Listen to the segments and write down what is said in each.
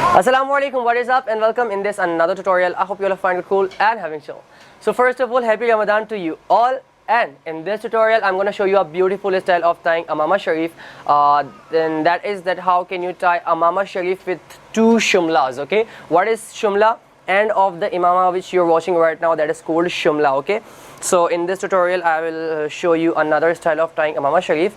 Assalam O Alikum, what is up, and welcome in this another tutorial. I hope you all find it cool and having chill. So first of all, happy Ramadan to you all. And in this tutorial, I'm going to show you a beautiful style of tying Amamah Shareef. Then that is that how can you tie Amamah Shareef with two Shumlas, okay? What is Shumla? End of the Imamah which you're watching right now, that is called Shumla, okay? So in this tutorial, I will show you another style of tying Amamah Shareef.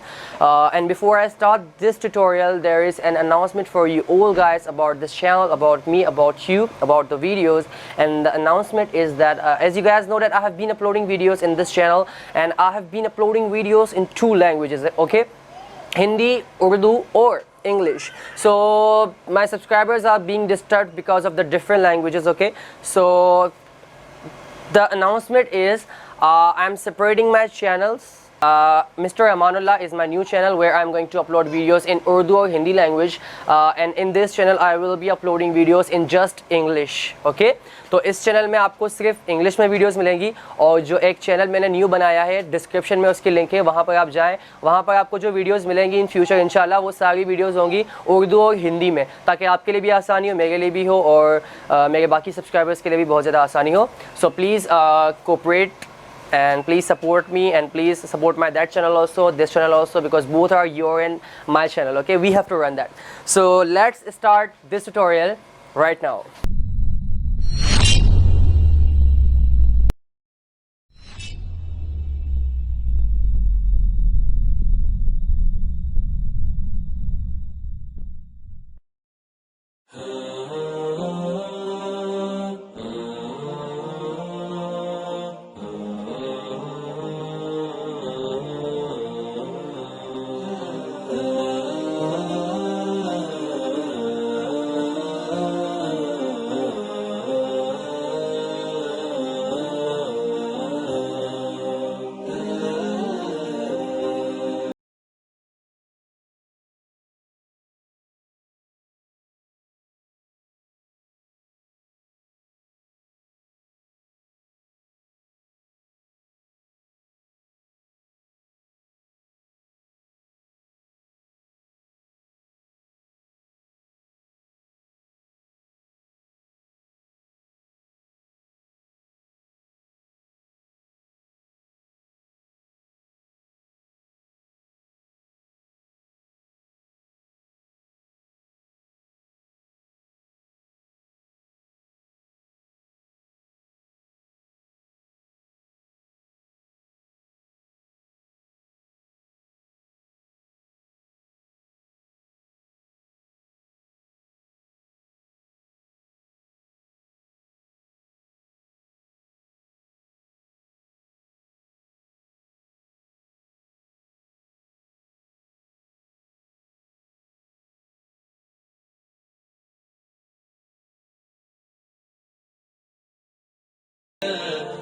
And before I start this tutorial, there is an announcement for you all guys about this channel, about me, about you, about the videos. And the announcement is that as you guys know that I have been uploading videos in this channel, and I have been uploading videos in two languages, okay? Hindi, Urdu or English. So my subscribers are being disturbed because of the different languages, okay? So the announcement is I'm separating my channels. Mr. Amaan Ullah is my new channel where I'm going to upload videos in Urdu or Hindi language, and in this channel I will be uploading videos in just English, okay? तो इस channel में आपको सिर्फ English में videos मिलेंगी, और जो एक चैनल मैंने न्यू बनाया है डिस्क्रिप्शन में उसकी लिंक है, वहाँ पर आप जाएं, वहाँ पर आपको जो वीडियोस मिलेंगी इन फ्यूचर इंशाल्लाह वो सारी वीडियोस होंगी उर्दू और हिंदी में, ताकि आपके लिए भी आसानी हो, मेरे लिए भी हो, और मेरे बाकी सब्सक्राइबर्स के लिए भी बहुत ज़्यादा आसानी हो. So please cooperate and please support me, and please support my that channel also, this channel also, because both are your and my channel, okay? We have to run that. So let's start this tutorial right now.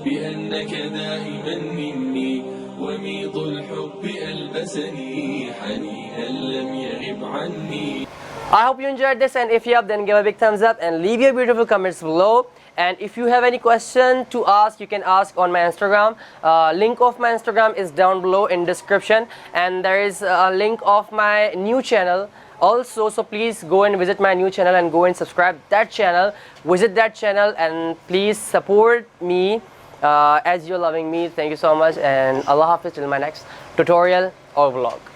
بأنك دائما مني وميض الحب ألبسني حنينا لم يغب عني. I hope you enjoyed this, and if you have, then give a big thumbs up and leave your beautiful comments below. And if you have any question to ask, you can ask on my Instagram. Link of my Instagram is down below in description, and there is a link of my new channel also, so please go and visit my new channel and go and subscribe that channel, visit that channel, and please support me as you're loving me. Thank you so much, and Allah Hafiz till my next tutorial or vlog.